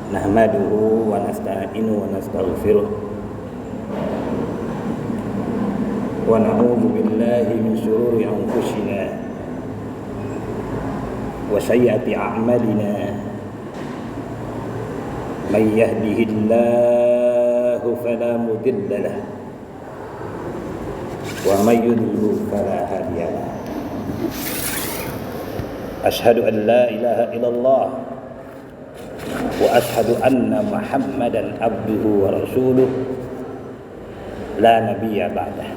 Nahmaduhu wa nasta'inu wa nastaghfiruh wa na'udzu billahi min shururi anfusina wa sayyiati a'malina. May yahdihillahu fala mudilla lahu wa may yudlil fala hadiya lahu. Asyhadu an la ilaha illallah wa asyhadu anna Muhammadan abduhu wa rasuluh la nabiyya ba'dah.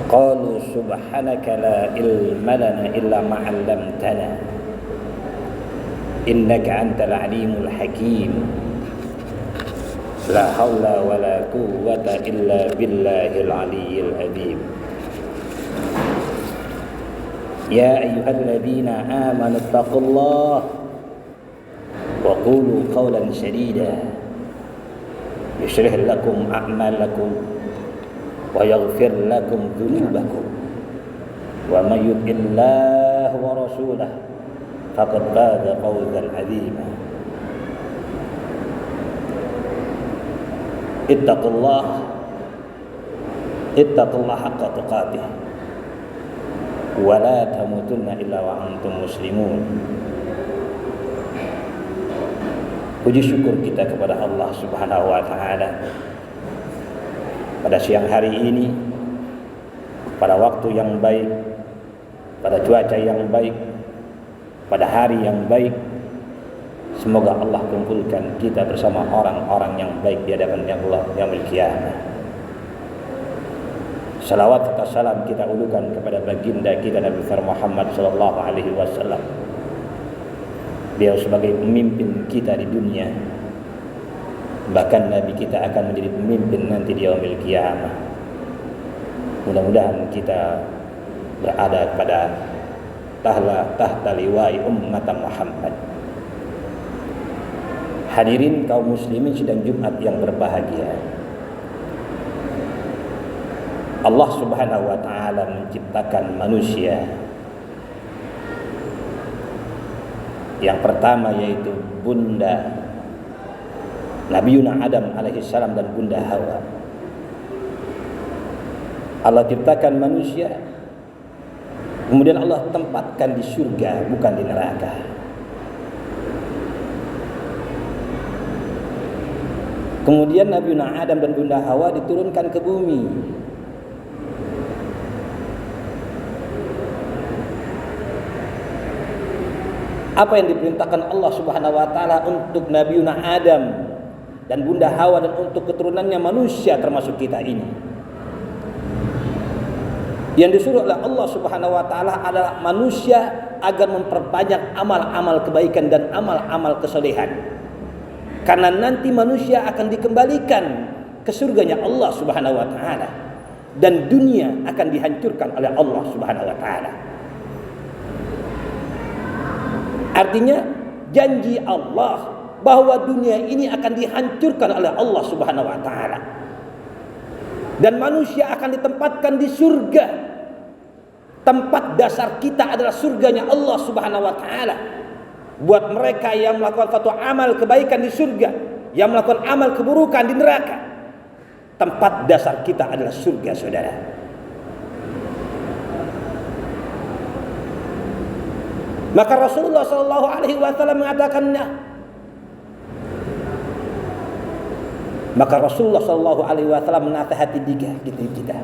Qalu subhanaka la ilma lana illa ma 'allamtana innaka antal alimul hakim. La haula wa la quwwata illa billahil aliyyil azim. Ya ayyuhalladzina amanu taqullaha wa qulu qawlan sadida yushlih lakum a'malakum wa yaghfir lakum dhunubakum wa may yuti'illaha wa rasulahu faqad faza fawzan 'azima. Ittaqullaha haqqa tuqatih wa la tamutunna illa wa antum muslimun. Puji syukur kita kepada Allah Subhanahu wa taala pada siang hari ini, pada waktu yang baik, pada cuaca yang baik, pada hari yang baik. Semoga Allah kumpulkan kita bersama orang-orang yang baik di hadapan Allah yaumil qiyamah. Salawat serta salam kita ulukan kepada baginda kita Nabi Muhammad sallallahu alaihi wasallam. Beliau sebagai pemimpin kita di dunia, bahkan Nabi kita akan menjadi pemimpin nanti di yaumil qiyamah. Mudah-mudahan kita berada pada tahta liwai ummat Muhammad. Hadirin kaum muslimin sidang Jumat yang berbahagia. Allah Subhanahu wa taala menciptakan manusia. Yang pertama yaitu bunda Nabiuna Adam alaihi salam dan bunda Hawa. Allah ciptakan manusia, kemudian Allah tempatkan di surga, bukan di neraka. Kemudian Nabiuna Adam dan bunda Hawa diturunkan ke bumi. Apa yang diperintahkan Allah Subhanahu wa taala untuk Nabiuna Adam dan bunda Hawa dan untuk keturunannya manusia termasuk kita ini? Yang disuruh oleh Allah Subhanahu wa taala adalah manusia agar memperbanyak amal-amal kebaikan dan amal-amal kesalehan. Karena nanti manusia akan dikembalikan ke surganya Allah Subhanahu wa taala dan dunia akan dihancurkan oleh Allah Subhanahu wa taala. Artinya janji Allah bahwa dunia ini akan dihancurkan oleh Allah Subhanahu wa taala. Dan manusia akan ditempatkan di surga. Tempat dasar kita adalah surganya Allah Subhanahu wa taala. Buat mereka yang melakukan suatu amal kebaikan di surga, yang melakukan amal keburukan di neraka. Tempat dasar kita adalah surga, saudara. Maka Rasulullah sallallahu alaihi wasallam mengatakannya. Maka Rasulullah sallallahu alaihi wasallam menasihati kita.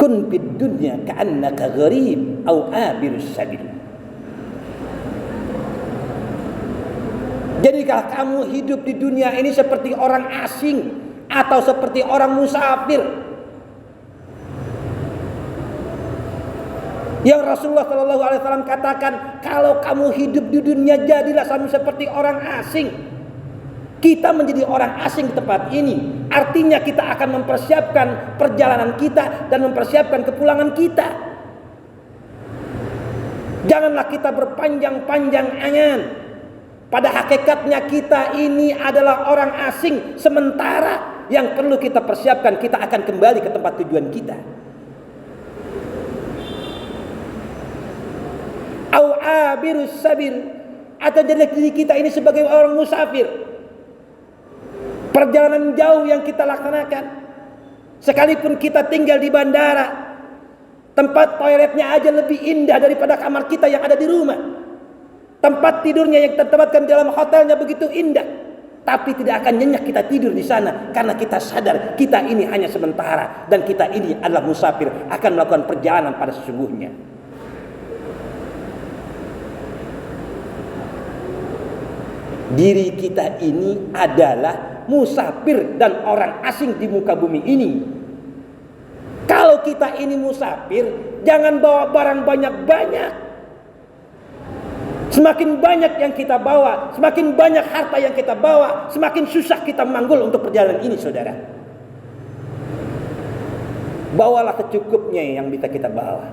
Kun fid dunya ka'annaka gharib au abirus sabil. Jadilah kamu hidup di dunia ini seperti orang asing atau seperti orang musafir. Yang Rasulullah Shallallahu Alaihi Wasallam katakan, kalau kamu hidup di dunia jadilah kamu seperti orang asing. Kita menjadi orang asing di tempat ini, artinya kita akan mempersiapkan perjalanan kita dan mempersiapkan kepulangan kita. Janganlah kita berpanjang-panjang angan. Pada hakikatnya kita ini adalah orang asing sementara. Yang perlu kita persiapkan, kita akan kembali ke tempat tujuan kita. Au abirus sabil, atau diri kita ini sebagai orang musafir. Perjalanan jauh yang kita laksanakan. Sekalipun kita tinggal di bandara, tempat toiletnya aja lebih indah daripada kamar kita yang ada di rumah. Tempat tidurnya yang kita tempatkan dalam hotelnya begitu indah, tapi tidak akan nyenyak kita tidur di sana karena kita sadar kita ini hanya sementara dan kita ini adalah musafir, akan melakukan perjalanan pada sesungguhnya. Diri kita ini adalah musafir dan orang asing di muka bumi ini. Kalau kita ini musafir, jangan bawa barang banyak-banyak. Semakin banyak yang kita bawa, semakin banyak harta yang kita bawa, semakin susah kita manggul untuk perjalanan ini, saudara. Bawalah secukupnya yang bisa kita bawa.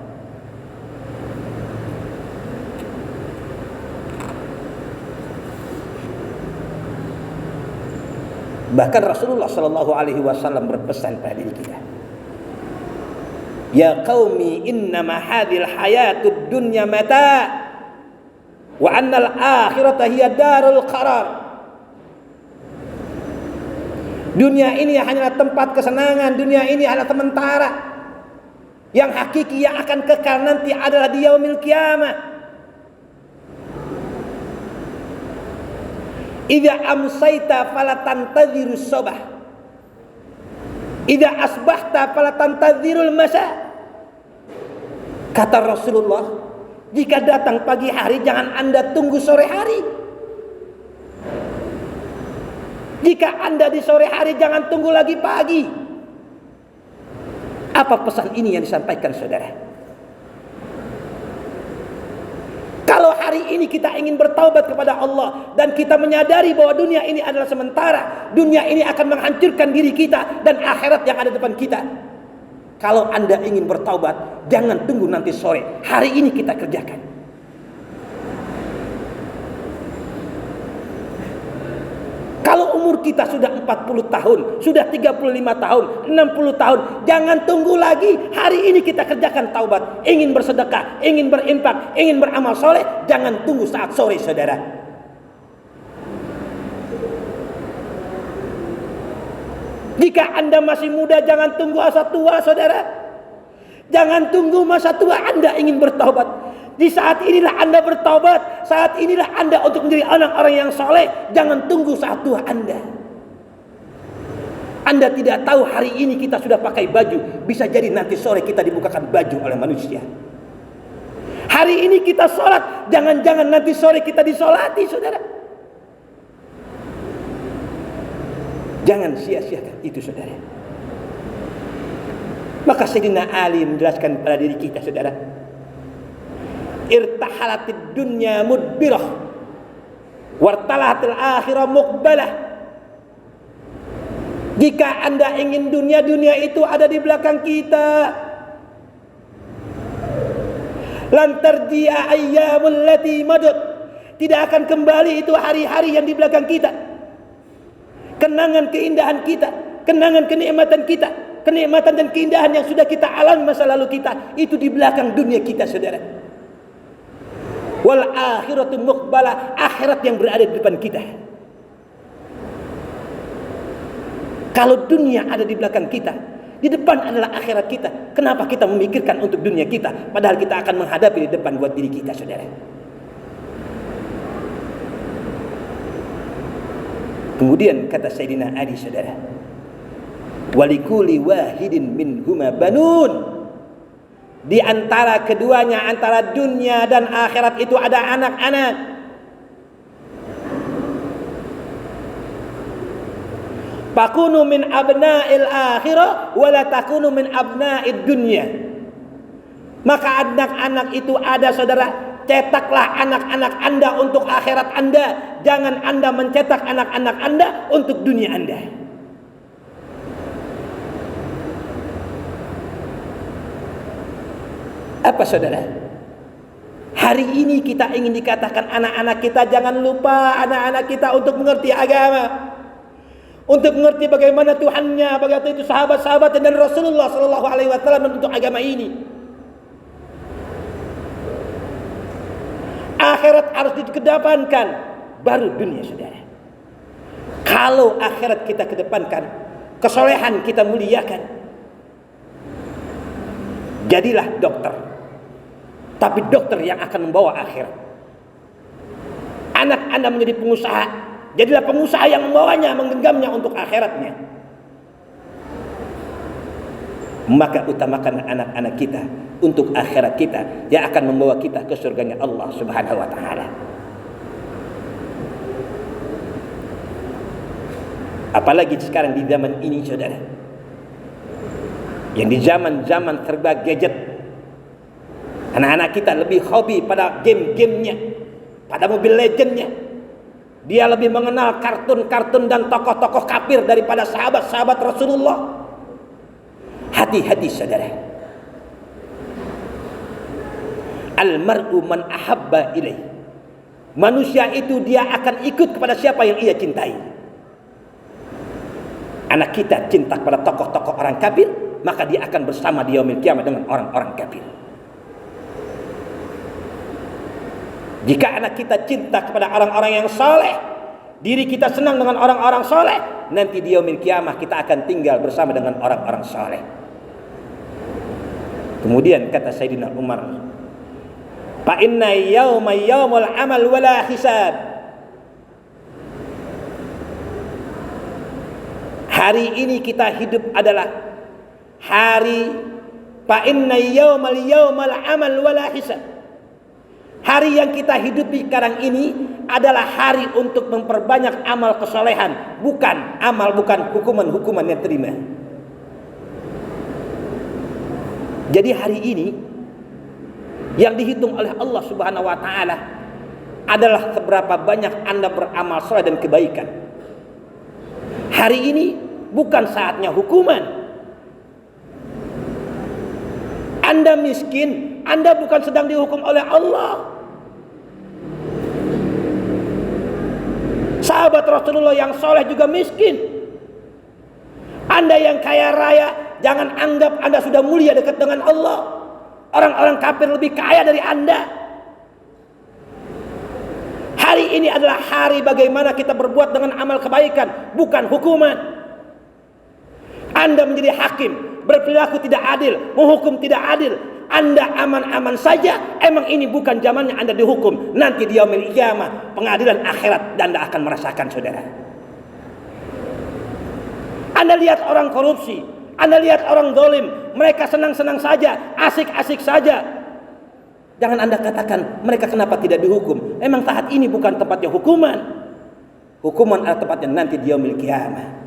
Bahkan Rasulullah Shallallahu Alaihi Wasallam berpesan pada diri kita, ya qaumi innama hadhil hayatud dunya mata wa annal akhirata hiya darul qarar. Dunia ini hanyalah tempat kesenangan, dunia ini adalah sementara. Yang hakiki yang akan kekal nanti adalah di yaumil qiyamah. Idza amsayta fala tantadhirus sabah. Idza asbahta fala tantadhirul masa. Kata Rasulullah, jika datang pagi hari jangan Anda tunggu sore hari. Jika Anda di sore hari jangan tunggu lagi pagi. Apa pesan ini yang disampaikan, saudara? Kalau hari ini kita ingin bertaubat kepada Allah dan kita menyadari bahwa dunia ini adalah sementara, dunia ini akan menghancurkan diri kita dan akhirat yang ada depan kita. Kalau Anda ingin bertaubat, jangan tunggu nanti sore. Hari ini kita kerjakan. Kalau umur kita sudah 40 tahun, sudah 35 tahun, 60 tahun, jangan tunggu lagi. Hari ini kita kerjakan taubat. Ingin bersedekah, ingin berinfak, ingin beramal soleh, jangan tunggu saat sore, saudara. Jika Anda masih muda, jangan tunggu masa tua, saudara. Jangan tunggu masa tua Anda ingin bertaubat. Di saat inilah Anda bertaubat, saat inilah Anda untuk menjadi orang-orang yang soleh. Jangan tunggu saat tua Anda. Anda tidak tahu hari ini kita sudah pakai baju, bisa jadi nanti sore kita dibukakan baju oleh manusia. Hari ini kita sholat, jangan-jangan nanti sore kita disolati, saudara. Jangan sia-siakan itu, saudara. Maka Sayyidina Ali menjelaskan pada diri kita, saudara, irtahalatid dunya mudbirah wartalahatil akhirah muqbalah. Jika Anda ingin dunia, dunia itu ada di belakang kita. Lan tarji'a ayyamul lati madad, tidak akan kembali itu hari-hari yang di belakang kita. Kenangan keindahan kita, kenangan kenikmatan kita, kenikmatan dan keindahan yang sudah kita alami masa lalu kita, itu di belakang dunia kita, saudara. Wal akhiratu muqbalah, akhirat yang berada di depan kita. Kalau dunia ada di belakang kita, di depan adalah akhirat kita. Kenapa kita memikirkan untuk dunia kita, padahal kita akan menghadapi di depan buat diri kita, saudara. Kemudian kata Sayyidina Ali, saudara, walikuli wahidin minhuma banun. Di antara keduanya, antara dunia dan akhirat itu ada anak-anak. Fakunu min abna'il akhirah wala takunu min abna'id dunya. Maka anak-anak itu ada, saudara. Cetaklah anak-anak Anda untuk akhirat Anda. Jangan Anda mencetak anak-anak Anda untuk dunia Anda. Apa, saudara? Hari ini kita ingin dikatakan anak-anak kita, jangan lupa anak-anak kita untuk mengerti agama, untuk mengerti bagaimana Tuhannya, bagaimana itu sahabat-sahabat dan Rasulullah Shallallahu Alaihi Wasallam untuk agama ini. Akhirat harus dikedepankan, baru dunia, saudara. Kalau akhirat kita kedepankan, kesolehan kita muliakan, jadilah dokter, tapi dokter yang akan membawa akhirat. Anak Anda menjadi pengusaha, jadilah pengusaha yang membawanya, menggenggamnya untuk akhiratnya. Maka utamakan anak-anak kita untuk akhirat kita yang akan membawa kita ke surganya Allah Subhanahu wa taala. Apalagi sekarang di zaman ini, saudara, yang di zaman-zaman serba gadget, anak-anak kita lebih hobi pada game-gamenya, pada Mobile Legendnya. Dia lebih mengenal kartun-kartun dan tokoh-tokoh kafir daripada sahabat-sahabat Rasulullah. Hati-hati, saudara. Al-mar'u man ahabba ilaih. Manusia itu dia akan ikut kepada siapa yang ia cintai. Anak kita cinta kepada tokoh-tokoh orang kafir, maka dia akan bersama di yaumil kiamat dengan orang-orang kafir. Jika anak kita cinta kepada orang-orang yang saleh, diri kita senang dengan orang-orang saleh, nanti di yaumil kiamat kita akan tinggal bersama dengan orang-orang saleh. Kemudian kata Sayyidina Umar, fa inna yauma yaumul amal wala hisab. Hari ini kita hidup adalah hari fa inna yaumal amal wala hisab. Hari yang kita hidupi sekarang ini adalah hari untuk memperbanyak amal kesolehan, bukan hukuman-hukuman yang terima. Jadi hari ini yang dihitung oleh Allah Subhanahu wa taala adalah seberapa banyak Anda beramal saleh dan kebaikan. Hari ini bukan saatnya hukuman. Anda miskin, Anda bukan sedang dihukum oleh Allah. Sahabat Rasulullah yang soleh juga miskin. Anda yang kaya raya, jangan anggap Anda sudah mulia dekat dengan Allah. Orang-orang kafir lebih kaya dari Anda. Hari ini adalah hari bagaimana kita berbuat dengan amal kebaikan, bukan hukuman. Anda menjadi hakim, berperilaku tidak adil, menghukum tidak adil, Anda aman-aman saja. Emang ini bukan zamannya Anda dihukum. Nanti di yaumil qiyamah, pengadilan akhirat, dan Anda akan merasakan, saudara. Anda lihat orang korupsi, Anda lihat orang zalim, mereka senang-senang saja, asik-asik saja. Jangan Anda katakan mereka kenapa tidak dihukum. Emang saat ini bukan tempatnya hukuman. Hukuman adalah tempatnya nanti di yaumil qiyamah.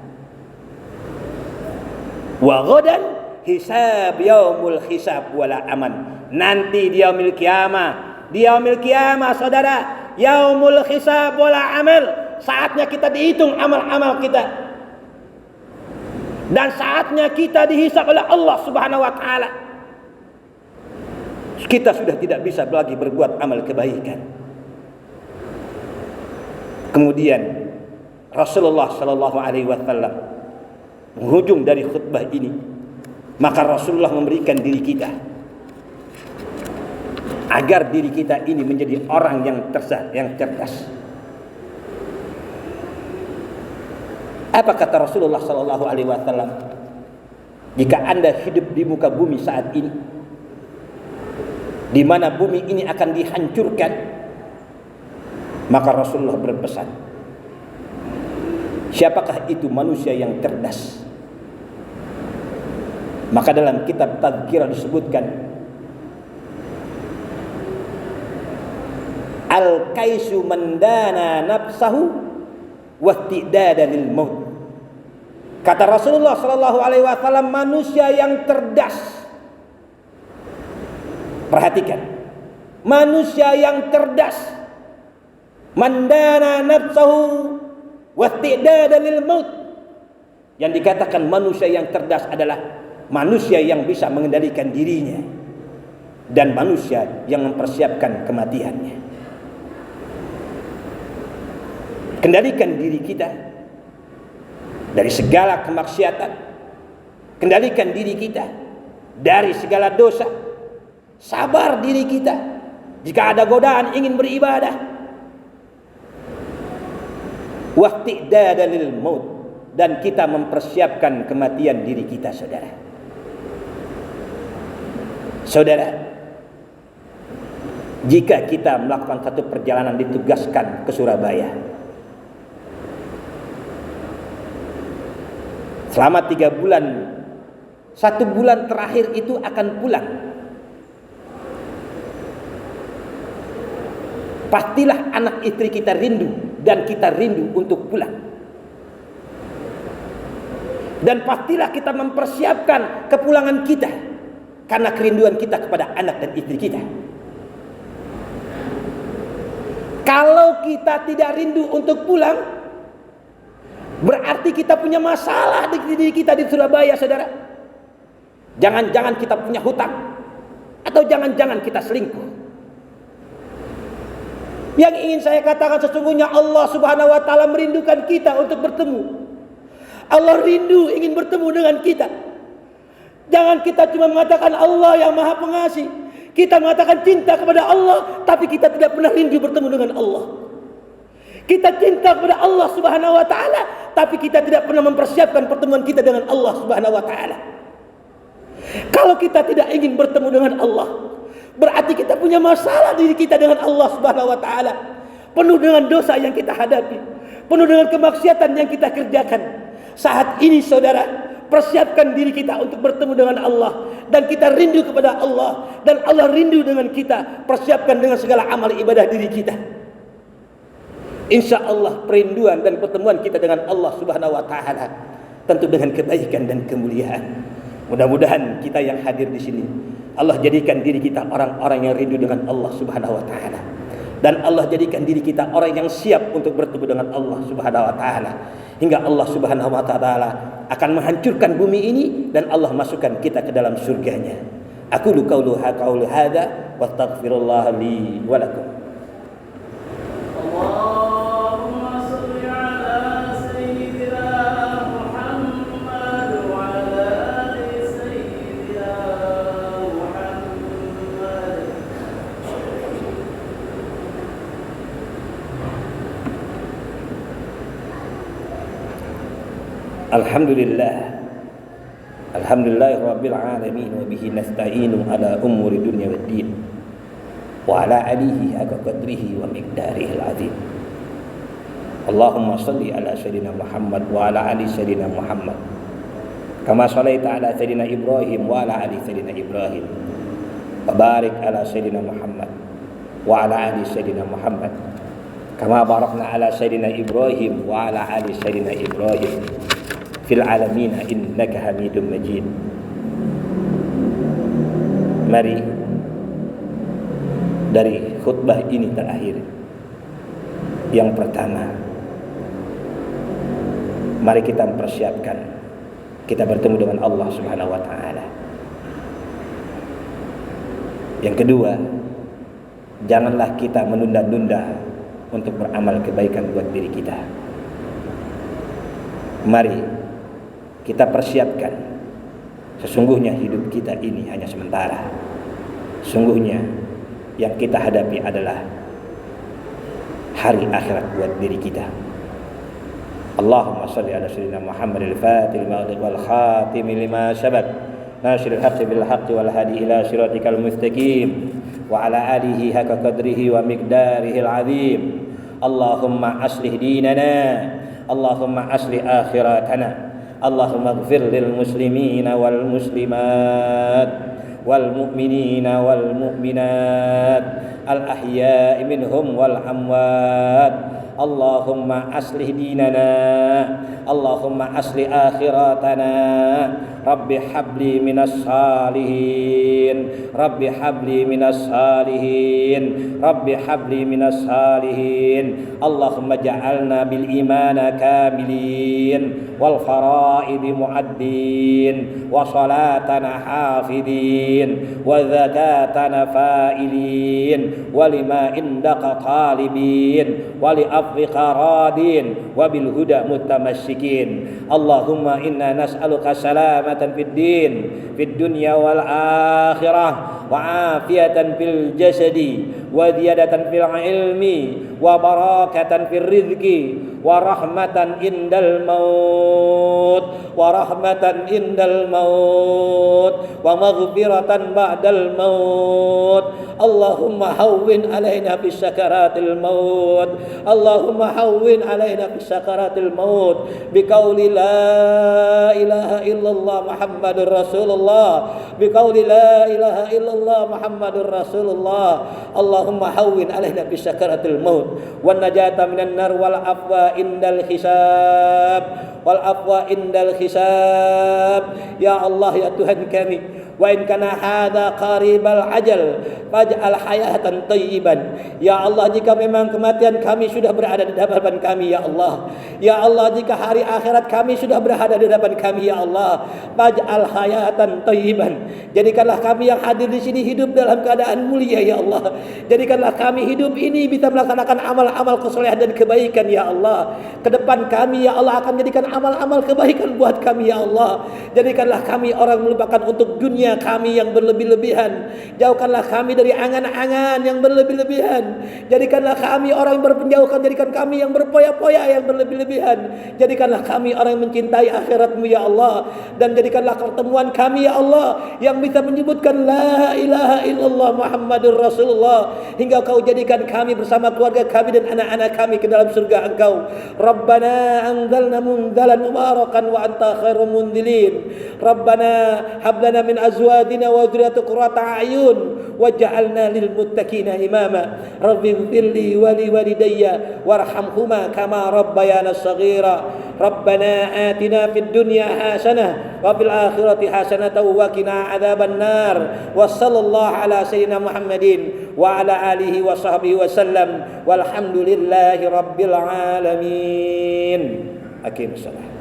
Wa ghadan hisab yaumul hisab wala aman. Nanti di yaumil qiyamah, saudara, yaumul hisab wala amal. Saatnya kita dihitung amal-amal kita. Dan saatnya kita dihisab oleh Allah Subhanahu wa taala. Kita sudah tidak bisa lagi berbuat amal kebaikan. Kemudian Rasulullah sallallahu alaihi wasallam menghujung dari khutbah ini, maka Rasulullah memberikan diri kita agar diri kita ini menjadi orang yang cerdas. Apa kata Rasulullah sallallahu alaihi wasallam? Jika Anda hidup di muka bumi saat ini, di mana bumi ini akan dihancurkan, maka Rasulullah berpesan, siapakah itu manusia yang cerdas? Maka dalam kitab Tazkirah disebutkan, al-kaisu mandana nafsahu wahtidada lil maut. Kata Rasulullah sallallahu alaihi wasallam, manusia yang cerdas. Perhatikan, manusia yang cerdas, mandana nafsahu wahtidada lil maut. Yang dikatakan manusia yang cerdas adalah manusia yang bisa mengendalikan dirinya dan manusia yang mempersiapkan kematiannya. Kendalikan diri kita dari segala kemaksiatan, kendalikan diri kita dari segala dosa, sabar diri kita Jika ada godaan ingin beribadah, waqti'dada lil maut, dan kita mempersiapkan kematian diri kita, saudara. Saudara, jika kita melakukan satu perjalanan ditugaskan ke Surabaya, selama 3 bulan, 1 bulan terakhir itu akan pulang. Pastilah anak istri kita rindu dan kita rindu untuk pulang. Dan pastilah kita mempersiapkan kepulangan kita karena kerinduan kita kepada anak dan istri kita. Kalau kita tidak rindu untuk pulang, berarti kita punya masalah di diri kita di Surabaya, saudara. Jangan-jangan kita punya hutang, atau jangan-jangan kita selingkuh. Yang ingin saya katakan, sesungguhnya Allah Subhanahu wa taala merindukan kita untuk bertemu. Allah rindu ingin bertemu dengan kita. Jangan kita cuma mengatakan Allah yang Maha Pengasih, kita mengatakan cinta kepada Allah, tapi kita tidak pernah rindu bertemu dengan Allah. Kita cinta kepada Allah Subhanahu wa taala, tapi kita tidak pernah mempersiapkan pertemuan kita dengan Allah Subhanahu wa taala. Kalau kita tidak ingin bertemu dengan Allah, berarti kita punya masalah diri kita dengan Allah Subhanahu wa taala. Penuh dengan dosa yang kita hadapi, penuh dengan kemaksiatan yang kita kerjakan. Saat ini, saudara, persiapkan diri kita untuk bertemu dengan Allah, dan kita rindu kepada Allah dan Allah rindu dengan kita. Persiapkan dengan segala amal ibadah diri kita. Insya Allah perinduan dan pertemuan kita dengan Allah Subhanahu wa taala tentu dengan kebaikan dan kemuliaan. Mudah-mudahan kita yang hadir di sini, Allah jadikan diri kita orang-orang yang rindu dengan Allah Subhanahu wa taala, dan Allah jadikan diri kita orang yang siap untuk bertemu dengan Allah Subhanahu wa taala, hingga Allah Subhanahu wa taala akan menghancurkan bumi ini dan Allah masukkan kita ke dalam surganya. Aqulu qauli hadza wa astaghfirullah li wa lakum. Alhamdulillah rabbil alamin, wa bihi nasta'inu ala umuri dunya waddin, wa ala alihi haqqa qadrihi wa miqdarihi al-azim. Allahumma salli ala sayyidina Muhammad wa ala ali sayyidina Muhammad, kama shallaita ala sayyidina Ibrahim wa ala ali sayyidina Ibrahim, wa barik ala sayyidina Muhammad wa ala ali sayyidina Muhammad, kama barakna ala sayyidina Ibrahim wa ala ali sayyidina Ibrahim fil alamin innaka hamidum majid. Mari dari khutbah ini terakhir, yang pertama, mari kita mempersiapkan kita bertemu dengan Allah Subhanahu wa taala. Yang kedua, janganlah kita menunda-nunda untuk beramal kebaikan buat diri kita. Mari kita persiapkan, sesungguhnya hidup kita ini hanya sementara. Sungguhnya yang kita hadapi adalah hari akhirat buat diri kita. Allahumma salli ala sayyidina Muhammad al-Fatih lima wal khatim lima sabaq, nasiril haqqi bil haqqi wal hadi ila siratikal mustaqim, wa ala alihi haqqa qadrihi wa miqdarihi al-azim. Allahumma aslih dinana, Allahumma aslih akhiratana, Allahumma ighfir lil muslimina wal muslimat wal mu'minina wal mu'minat al ahya'i minhum wal amwat. Allahumma aslih dinana, Allahumma aslih akhiratana. Rabbi habli minas salihin, Rabbi habli minas salihin, Rabbi habli minas salihin. Allahumma ja'alna bil imana kamilin, wal faraidi mu'addin, wa salatana hafidin, wa zakatana fa'ilin, wa lima indaka talibin, wa li afwika radin, wa bil huda mutamassikin. Allahumma inna nas'aluka salamatan fid din, fid dunya wal akhirah, wa afiyatan fil jasadi, wa ziyadatan fil ilmi wa barakatan fil rizqi wa rahmatan indal maut wa rahmatan indal maut wa maghfiratan ba'dal maut. Allahumma hawwin alaina fi sakaratil maut. Allahumma hawwin alaina fi sakaratil maut biqauli la ilaha illallah Muhammadur Rasulullah biqauli la ilaha illallah Muhammadur Rasulullah. Allahumma hawwin alaina fi sakaratil maut wan najata minan nar wal afwa indal hisab wal afwa indal hisab. Ya Allah, ya Tuhan kami, wa in kana hadza qaribal ajal faj'al hayatan thayyiban. Ya Allah, jika memang kematian kami sudah berada di hadapan kami, ya Allah, ya Allah, jika hari akhirat kami sudah berada di hadapan kami, ya Allah, faj'al hayatan thayyiban. Jadikanlah kami yang hadir di sini hidup dalam keadaan mulia, ya Allah. Jadikanlah kami hidup ini bisa melaksanakan amal-amal kesolehan dan kebaikan, ya Allah. Ke depan kami, ya Allah, akan jadikan amal-amal kebaikan buat kami, ya Allah. Jadikanlah kami orang melupakan untuk dunia kami yang berlebih-lebihan. Jauhkanlah kami dari angan-angan yang berlebih-lebihan. Jadikanlah kami orang yang berpenjauhan. Jadikan kami yang berpoya-poya yang berlebih-lebihan. Jadikanlah kami orang yang mencintai akhirat-Mu, ya Allah. Dan jadikanlah pertemuan kami, ya Allah, yang bisa menyebutkan la ilaha illallah Muhammadur Rasulullah, hingga Kau jadikan kami bersama keluarga kami dan anak-anak kami ke dalam surga Engkau. Rabbana anzalna munzalan mubarakan wa anta khairul munzilin. Rabbana hab lana min azwajina wa dhurriyyatina qurrata a'yun waj'alna lil muttaqina imama. Rabbi ighfirli wa li walidayya warhamhuma kama rabbayana shaghira. Rabbana atina fid dunya hasanah wa fil akhirati hasanatan wa qina adzaban nar. Wa sallallahu ala sayyidina Muhammadin wa ala alihi wa sahbihi wa sallam walhamdulillahi rabbil alamin. Aqimus salat.